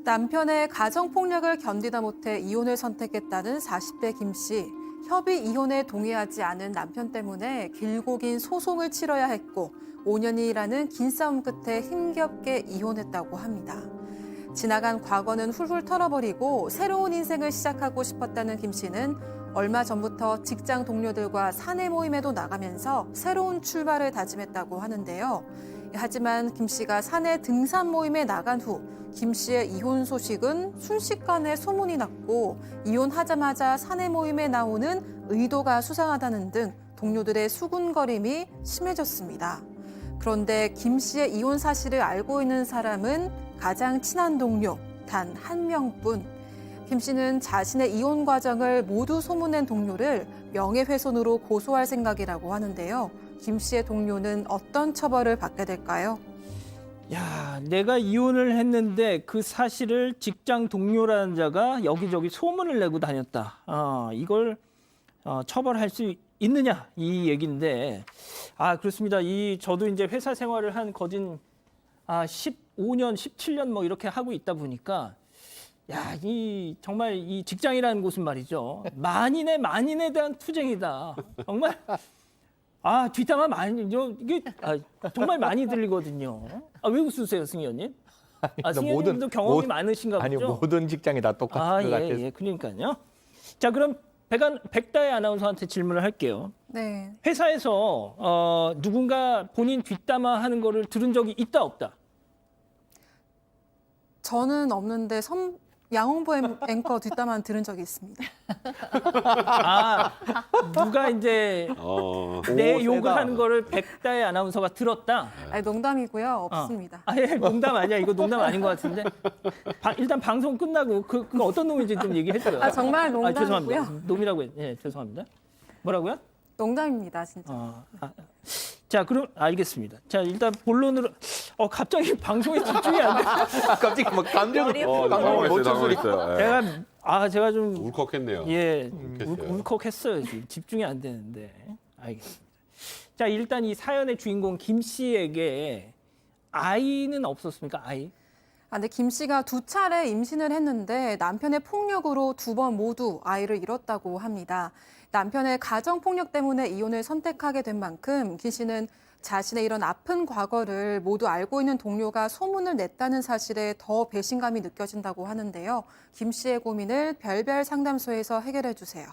남편의 가정폭력을 견디다 못해 이혼을 선택했다는 40대 김 씨. 협의 이혼에 동의하지 않은 남편 때문에 길고 긴 소송을 치러야 했고 5년이라는 긴 싸움 끝에 힘겹게 이혼했다고 합니다. 지나간 과거는 훌훌 털어버리고 새로운 인생을 시작하고 싶었다는 김 씨는 얼마 전부터 직장 동료들과 사내 모임에도 나가면서 새로운 출발을 다짐했다고 하는데요. 하지만 김 씨가 사내 등산 모임에 나간 후 김 씨의 이혼 소식은 순식간에 소문이 났고 이혼하자마자 사내 모임에 나오는 의도가 수상하다는 등 동료들의 수군거림이 심해졌습니다. 그런데 김 씨의 이혼 사실을 알고 있는 사람은 가장 친한 동료 단 한 명뿐. 김 씨는 자신의 이혼 과정을 모두 소문낸 동료를 명예훼손으로 고소할 생각이라고 하는데요. 김 씨의 동료는 어떤 처벌을 받게 될까요? 야, 내가 이혼을 했는데 그 사실을 직장 동료라는 자가 여기저기 소문을 내고 다녔다. 이걸 처벌할 수 있느냐 이 얘기인데, 그렇습니다. 저도 이제 회사 생활을 한 거진 15년, 17년 뭐 이렇게 하고 있다 보니까, 정말 이 직장이라는 곳은 말이죠. 만인에 대한 투쟁이다. 정말. 뒷담화 이게 정말 많이 들리거든요. 왜 웃으세요, 승희 의원님? 승희 의원님도 경험이 많으신가 보죠? 아니, 모든 직장이 다 똑같은 것 같아서. 예, 그러니까요. 자, 그럼 백다혜 아나운서한테 질문을 할게요. 네. 회사에서 누군가 본인 뒷담화하는 거를 들은 적이 있다, 없다? 저는 없는데 양홍보 앵커 뒷담화는 들은 적이 있습니다. 누가 이제 내 욕을 세다. 하는 거를 백다혜 아나운서가 들었다? 아니, 농담이고요. 없습니다. 예, 농담 아니야. 이거 농담 아닌 것 같은데. 일단 방송 끝나고 그 어떤 놈인지 좀 얘기해줘요. 정말 농담이고요. 죄송합니다. 놈이라고 예, 죄송합니다. 뭐라고요? 농담입니다, 진짜. 자, 그럼 알겠습니다. 자, 일단 본론으로 갑자기 방송에 집중이 안 돼. 갑자기 막 감정을 못 소리. 제가 좀 울컥했네요. 예, 울컥했어요. 울컥했어요. 지금 집중이 안 되는데. 알겠습니다. 자, 일단 이 사연의 주인공 김 씨에게 아이는 없었습니까? 아이? 근데 김 씨가 2차례 임신을 했는데 남편의 폭력으로 2번 모두 아이를 잃었다고 합니다. 남편의 가정폭력 때문에 이혼을 선택하게 된 만큼 김 씨는 자신의 이런 아픈 과거를 모두 알고 있는 동료가 소문을 냈다는 사실에 더 배신감이 느껴진다고 하는데요. 김 씨의 고민을 별별 상담소에서 해결해 주세요.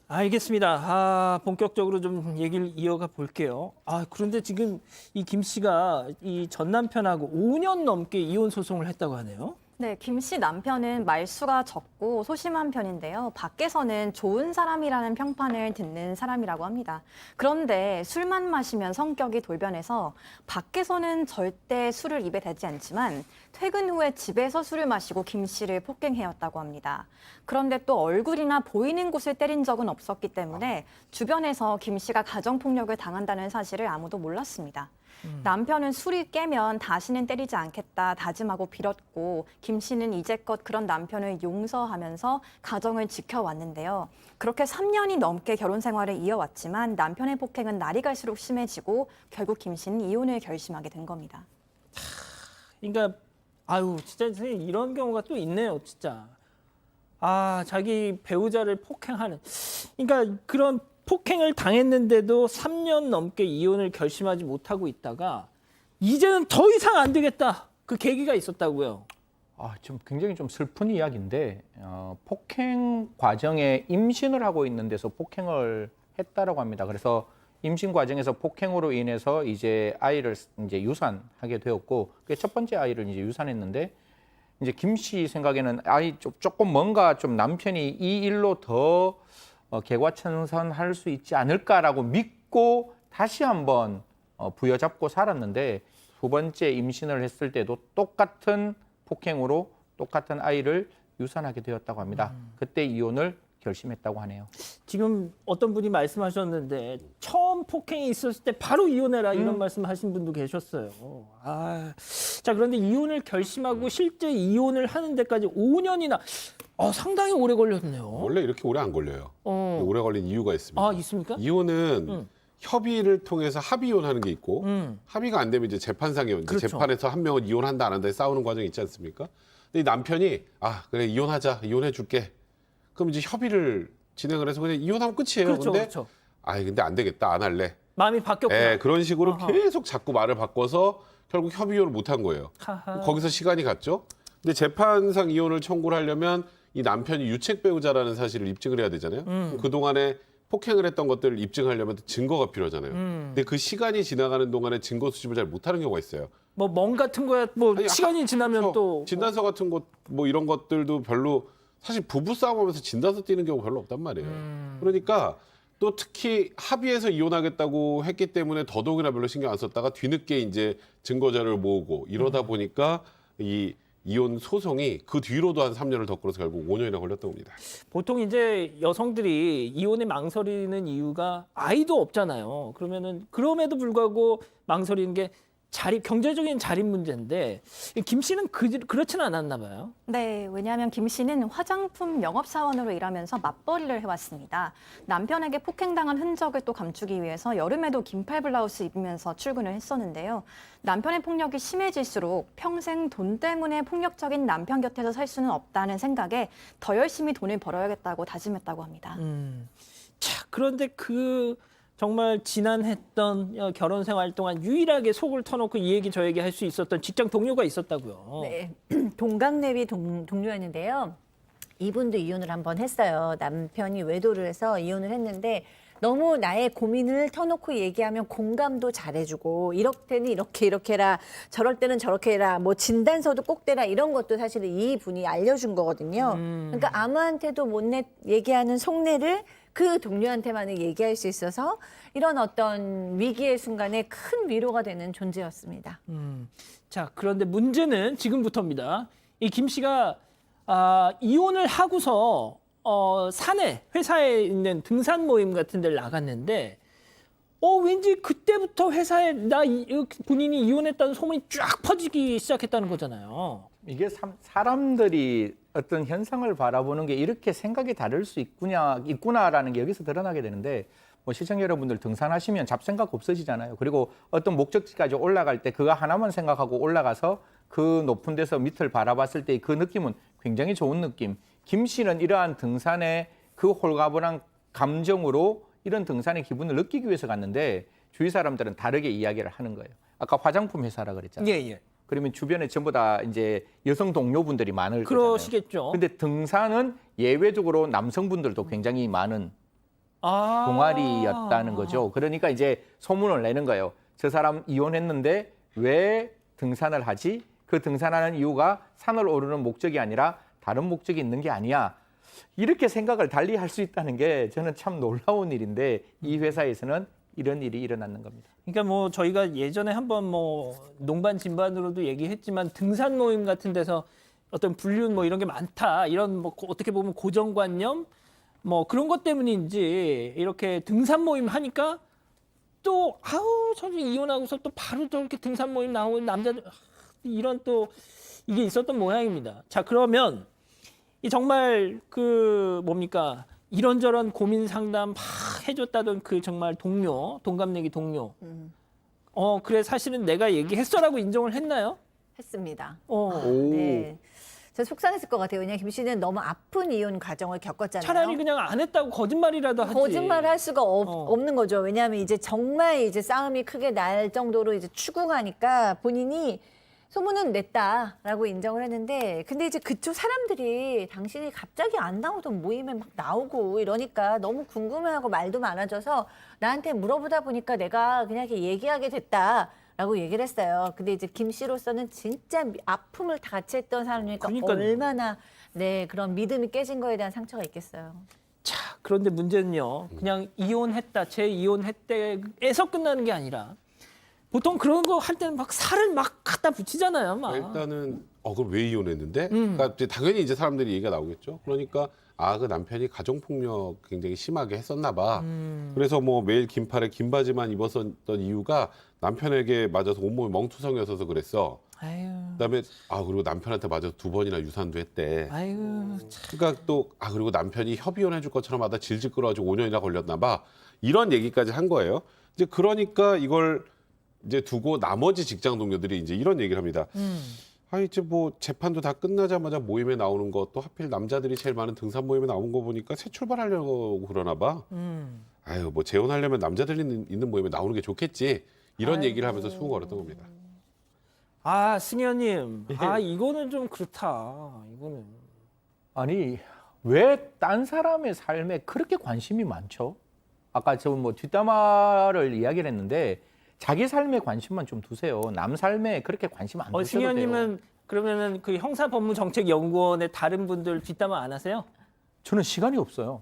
알겠습니다. 본격적으로 좀 얘기를 이어가 볼게요. 그런데 지금 이 김 씨가 이 전 남편하고 5년 넘게 이혼 소송을 했다고 하네요. 네, 김 씨 남편은 말수가 적고 소심한 편인데요. 밖에서는 좋은 사람이라는 평판을 듣는 사람이라고 합니다. 그런데 술만 마시면 성격이 돌변해서 밖에서는 절대 술을 입에 대지 않지만 퇴근 후에 집에서 술을 마시고 김 씨를 폭행해왔다고 합니다. 그런데 또 얼굴이나 보이는 곳을 때린 적은 없었기 때문에 주변에서 김 씨가 가정폭력을 당한다는 사실을 아무도 몰랐습니다. 남편은 술이 깨면 다시는 때리지 않겠다 다짐하고 빌었고 김 씨는 이제껏 그런 남편을 용서하면서 가정을 지켜왔는데요. 그렇게 3년이 넘게 결혼 생활을 이어왔지만 남편의 폭행은 날이 갈수록 심해지고 결국 김 씨는 이혼을 결심하게 된 겁니다. 그러니까 진짜 선생님 이런 경우가 또 있네요, 진짜. 자기 배우자를 폭행하는. 그러니까 그런 폭행을 당했는데도 3년 넘게 이혼을 결심하지 못하고 있다가 이제는 더 이상 안 되겠다. 그 계기가 있었다고요. 좀 굉장히 좀 슬픈 이야기인데 폭행 과정에 임신을 하고 있는 데서 폭행을 했다라고 합니다. 그래서 임신 과정에서 폭행으로 인해서 이제 아이를 이제 유산하게 되었고 그게 첫 번째 아이를 이제 유산했는데 이제 김 씨 생각에는 조금 뭔가 좀 남편이 이 일로 더 개과천선할 수 있지 않을까라고 믿고 다시 한번 부여잡고 살았는데 2번째 임신을 했을 때도 똑같은 폭행으로 똑같은 아이를 유산하게 되었다고 합니다. 그때 이혼을 결심했다고 하네요. 지금 어떤 분이 말씀하셨는데 처음 폭행이 있었을 때 바로 이혼해라 이런 말씀하신 분도 계셨어요. 자, 그런데 이혼을 결심하고 실제 이혼을 하는 데까지 5년이나 상당히 오래 걸렸네요. 원래 이렇게 오래 안 걸려요. 오래 걸린 이유가 있습니다. 있습니까? 이혼은 협의를 통해서 합의 이혼하는 게 있고 합의가 안 되면 이제 재판상에 이제 그렇죠. 재판에서 한 명은 이혼한다 안 한다 싸우는 과정이 있지 않습니까? 근데 이 남편이 그래 이혼하자 이혼해 줄게. 그럼 이제 협의를 진행을 해서 그냥 이혼하면 끝이에요. 그렇죠, 근데 그렇죠. 근데 안 되겠다 안 할래. 마음이 바뀌었구나. 그런 식으로 어허. 계속 자꾸 말을 바꿔서 결국 협의 이혼을 못 한 거예요. 하하. 거기서 시간이 갔죠. 근데 재판상 이혼을 청구를 하려면 이 남편이 유책 배우자라는 사실을 입증을 해야 되잖아요. 그동안에 폭행을 했던 것들을 입증하려면 증거가 필요하잖아요. 근데 그 시간이 지나가는 동안에 증거 수집을 잘 못하는 경우가 있어요. 뭐 멍 같은 거야 뭐 아니, 시간이 지나면 그렇죠. 또 진단서 같은 것 뭐 이런 것들도 별로 사실 부부 싸움하면서 진단서 띄는 경우 별로 없단 말이에요. 그러니까 또 특히 합의해서 이혼하겠다고 했기 때문에 더더욱이나 별로 신경 안 썼다가 뒤늦게 이제 증거 자료를 모으고 이러다 보니까 이 이혼 소송이 그 뒤로도 한 3년을 더 끌어서 결국 5년이나 걸렸다고 합니다. 보통 이제 여성들이 이혼에 망설이는 이유가 아이도 없잖아요. 그러면은 그럼에도 불구하고 망설이는 게 경제적인 자립 문제인데 김 씨는 그렇지는 않았나 봐요. 네, 왜냐하면 김 씨는 화장품 영업사원으로 일하면서 맞벌이를 해왔습니다. 남편에게 폭행당한 흔적을 또 감추기 위해서 여름에도 긴팔 블라우스 입으면서 출근을 했었는데요. 남편의 폭력이 심해질수록 평생 돈 때문에 폭력적인 남편 곁에서 살 수는 없다는 생각에 더 열심히 돈을 벌어야겠다고 다짐했다고 합니다. 자, 그런데 정말 지난했던 결혼 생활 동안 유일하게 속을 터놓고 이 얘기 저 얘기 할 수 있었던 직장 동료가 있었다고요. 네, 동갑내비 동료였는데요. 이분도 이혼을 한번 했어요. 남편이 외도를 해서 이혼을 했는데 너무 나의 고민을 터놓고 얘기하면 공감도 잘해주고 이럴 때는 이렇게 해라 저럴 때는 저렇게 해라 뭐 진단서도 꼭 대라 이런 것도 사실은 이분이 알려준 거거든요. 그러니까 아무한테도 못 얘기하는 속내를 그 동료한테만은 얘기할 수 있어서 이런 어떤 위기의 순간에 큰 위로가 되는 존재였습니다. 자, 그런데 문제는 지금부터입니다. 이 김 씨가 이혼을 하고서 회사에 있는 등산 모임 같은 데를 나갔는데 왠지 그때부터 회사에 본인이 이혼했다는 소문이 쫙 퍼지기 시작했다는 거잖아요. 이게 사람들이 어떤 현상을 바라보는 게 이렇게 생각이 다를 수 있구나라는 게 여기서 드러나게 되는데 뭐 시청자 여러분들 등산하시면 잡생각 없어지잖아요. 그리고 어떤 목적지까지 올라갈 때 그거 하나만 생각하고 올라가서 그 높은 데서 밑을 바라봤을 때 그 느낌은 굉장히 좋은 느낌. 김 씨는 이러한 등산의 그 홀가분한 감정으로 이런 등산의 기분을 느끼기 위해서 갔는데 주위 사람들은 다르게 이야기를 하는 거예요. 아까 화장품 회사라 그랬잖아요. 예. 그러면 주변에 전부 다 이제 여성 동료분들이 많을 거잖아요. 그러시겠죠. 근데 등산은 예외적으로 남성분들도 굉장히 많은 동아리였다는 거죠. 그러니까 이제 소문을 내는 거예요. 저 사람 이혼했는데 왜 등산을 하지? 그 등산하는 이유가 산을 오르는 목적이 아니라 다른 목적이 있는 게 아니야. 이렇게 생각을 달리 할 수 있다는 게 저는 참 놀라운 일인데 이 회사에서는 이런 일이 일어나는 겁니다. 그러니까 뭐 저희가 예전에 한번 뭐 농반 진반으로도 얘기했지만 등산 모임 같은 데서 어떤 불륜 뭐 이런 게 많다. 이런 뭐 어떻게 보면 고정관념 뭐 그런 것 때문인지 이렇게 등산 모임 하니까 또 저는 이혼하고서 또 바로 저렇게 등산 모임 나오는 남자들 이런 또 이게 있었던 모양입니다. 자, 그러면 이 정말 뭡니까? 이런저런 고민 상담 막 해줬다던 그 정말 동갑내기 동료. 그래 사실은 내가 얘기했어라고 인정을 했나요? 했습니다. 오. 네. 저 속상했을 것 같아요. 왜냐하면 김 씨는 너무 아픈 이혼 과정을 겪었잖아요. 차라리 그냥 안 했다고 거짓말이라도 하지. 거짓말을 할 수가 없는 거죠. 왜냐하면 이제 정말 이제 싸움이 크게 날 정도로 이제 추궁하니까 본인이 소문은 냈다라고 인정을 했는데 근데 이제 그쪽 사람들이 당신이 갑자기 안 나오던 모임에 막 나오고 이러니까 너무 궁금해하고 말도 많아져서 나한테 물어보다 보니까 내가 그냥 이렇게 얘기하게 됐다라고 얘기를 했어요. 근데 이제 김 씨로서는 진짜 아픔을 다 같이 했던 사람이니까 그러니까요. 얼마나 그런 믿음이 깨진 거에 대한 상처가 있겠어요. 자, 그런데 문제는요. 그냥 이혼했다, 재이혼했대에서 끝나는 게 아니라 보통 그런 거 할 때는 막 살을 막 갖다 붙이잖아요. 막. 일단은 그럼 왜 이혼했는데? 그러니까 이제 당연히 이제 사람들이 얘기가 나오겠죠. 그러니까 그 남편이 가정폭력 굉장히 심하게 했었나 봐. 그래서 뭐 매일 긴팔에 긴 바지만 입었었던 이유가 남편에게 맞아서 온몸이 멍투성이었어서 그랬어. 아유, 그다음에 그리고 남편한테 맞아서 2번이나 유산도 했대. 아유. 그러니까 또 그리고 남편이 협의혼 해줄 것처럼 하다 질질 끌어가지고 5년이나 걸렸나 봐. 이런 얘기까지 한 거예요. 이제 그러니까 이걸 이제 두고 나머지 직장 동료들이 이제 이런 얘기를 합니다. 아, 이제 뭐 재판도 다 끝나자마자 모임에 나오는 거, 또 하필 남자들이 제일 많은 등산 모임에 나온 거 보니까 새 출발하려고 그러나 봐. 아유, 뭐 재혼하려면 남자들이 있는 모임에 나오는 게 좋겠지. 이런 얘기를 하면서 수긍거렸던 겁니다. 아, 승현님. 아, 이거는 좀 그렇다. 이거는. 아니 왜 딴 사람의 삶에 그렇게 관심이 많죠? 아까 저 뭐 뒷담화를 이야기를 했는데 자기 삶에 관심만 좀 두세요. 남 삶에 그렇게 관심 안 두셔도 돼요. 승현님은 그러면은 그 형사법무정책연구원의 다른 분들 뒷담화 안 하세요? 저는 시간이 없어요.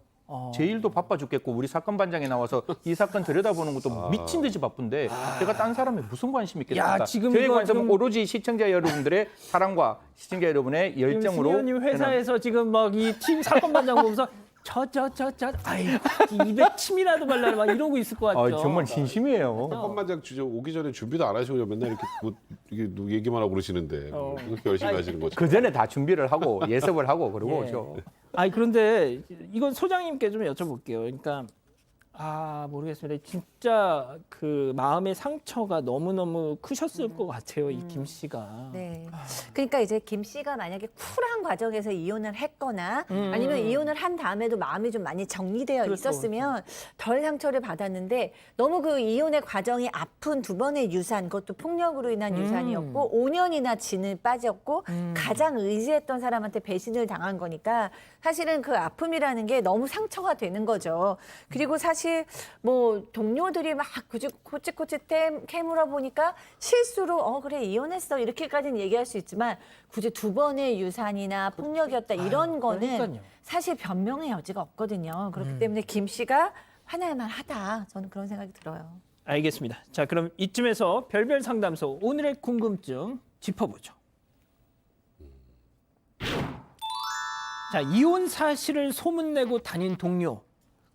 제 일도 바빠 죽겠고 우리 사건 반장에 나와서 이 사건 들여다보는 것도 미친 듯이 바쁜데 제가 딴 사람에 무슨 관심이 있겠습니까? 야, 지금 저에 이거 관심은 지금- 오로지 시청자 여러분들의 사랑과 시청자 여러분의 열정으로 승현님 회사에서 지금 막 이 팀 사건 반장 보면서 아이고 입에 침이라도 발라라 막 이러고 있을 것 같죠. 정말 진심이에요. 사건반장 주저 오기 전에 준비도 안 하시고 맨날 이렇게 뭐 이게 얘기만 하고 그러시는데 그렇게 열심히 하시는 거죠. 그 전에 다 준비를 하고 예습을 하고 그러고 예. 오죠. 아니 그런데 이건 소장님께 좀 여쭤볼게요. 그러니까 모르겠습니다. 진짜 그 마음의 상처가 너무너무 크셨을 것 같아요. 이 김 씨가. 네. 그러니까 이제 김 씨가 만약에 쿨한 과정에서 이혼을 했거나 아니면 이혼을 한 다음에도 마음이 좀 많이 정리되어 그렇죠, 있었으면 덜 상처를 받았는데 너무 그 이혼의 과정이 아픈 두 번의 유산, 그것도 폭력으로 인한 유산이었고 5년이나 진을 빠졌고 가장 의지했던 사람한테 배신을 당한 거니까 사실은 그 아픔이라는 게 너무 상처가 되는 거죠. 그리고 사실 뭐 동료들이 막 코치코치 캐물어 보니까 실수로 그래 이혼했어 이렇게까지는 얘기할 수 있지만 굳이 두 번의 유산이나 폭력이었다 이런 거는 그러니까요. 사실 변명의 여지가 없거든요. 그렇기 때문에 김 씨가 화날만 하다. 저는 그런 생각이 들어요. 알겠습니다. 자, 그럼 이쯤에서 별별 상담소 오늘의 궁금증 짚어보죠. 자, 이혼 사실을 소문내고 다닌 동료.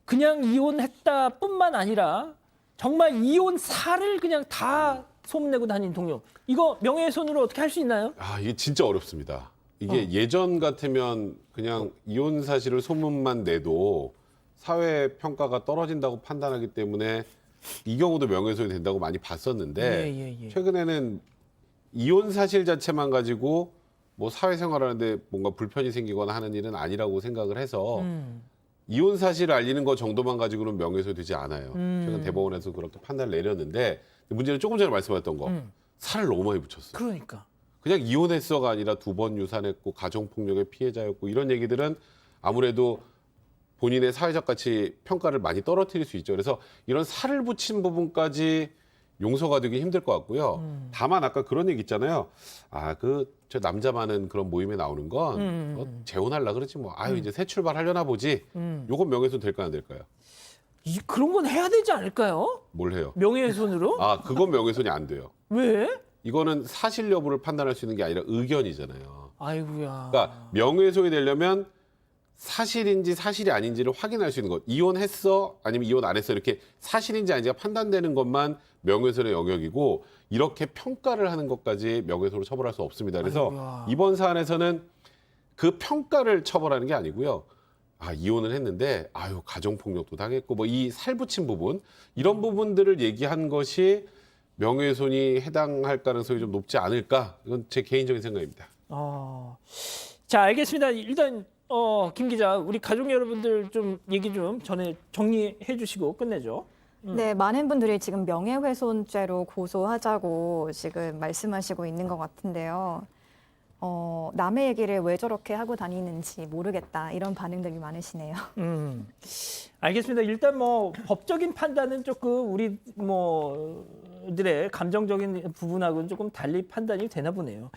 그냥 이혼했다뿐만 아니라 정말 이혼사를 그냥 다 소문내고 다닌 동료. 이거 명예훼손으로 어떻게 할 수 있나요? 아, 이게 진짜 어렵습니다. 이게 예전 같으면 그냥 이혼 사실을 소문만 내도 사회 평가가 떨어진다고 판단하기 때문에 이 경우도 명예훼손이 된다고 많이 봤었는데 예. 최근에는 이혼 사실 자체만 가지고 뭐 사회생활하는데 뭔가 불편이 생기거나 하는 일은 아니라고 생각을 해서 이혼 사실을 알리는 것 정도만 가지고는 명예훼손이 되지 않아요. 최근 대법원에서 그렇게 판단을 내렸는데 문제는 조금 전에 말씀하셨던 거 살을 너무 많이 붙였어요. 그러니까. 그냥 이혼했어가 아니라 두 번 유산했고 가정폭력의 피해자였고 이런 얘기들은 아무래도 본인의 사회적 가치 평가를 많이 떨어뜨릴 수 있죠. 그래서 이런 살을 붙인 부분까지 용서가 되기 힘들 것 같고요. 다만 아까 그런 얘기 있잖아요. 저 남자 많은 그런 모임에 나오는 건 재혼하려 그러지 뭐. 이제 새 출발하려나 보지. 요건 명예훼손 될까요, 안 될까요? 그런 건 해야 되지 않을까요? 뭘 해요? 명예훼손으로? 그건 명예훼손이 안 돼요. 왜? 이거는 사실 여부를 판단할 수 있는 게 아니라 의견이잖아요. 아이고야. 그러니까 명예훼손이 되려면 사실인지 사실이 아닌지를 확인할 수 있는 것. 이혼했어? 아니면 이혼 안 했어? 이렇게 사실인지 아닌지가 판단되는 것만 명예훼손의 영역이고 이렇게 평가를 하는 것까지 명예훼손으로 처벌할 수 없습니다. 그래서 아이고야. 이번 사안에서는 그 평가를 처벌하는 게 아니고요. 이혼을 했는데 가정폭력도 당했고 뭐 이 살붙인 부분 이런 부분들을 얘기한 것이 명예훼손이 해당할 가능성이 좀 높지 않을까? 이건 제 개인적인 생각입니다. 자, 알겠습니다. 일단 김 기자, 우리 가족 여러분들 좀 얘기 좀 전에 정리해 주시고 끝내죠. 네, 많은 분들이 지금 명예훼손죄로 고소하자고 지금 말씀하시고 있는 것 같은데요. 남의 얘기를 왜 저렇게 하고 다니는지 모르겠다 이런 반응들이 많으시네요. 알겠습니다. 일단 뭐 법적인 판단은 조금 우리 들의 감정적인 부분하고는 조금 달리 판단이 되나 보네요.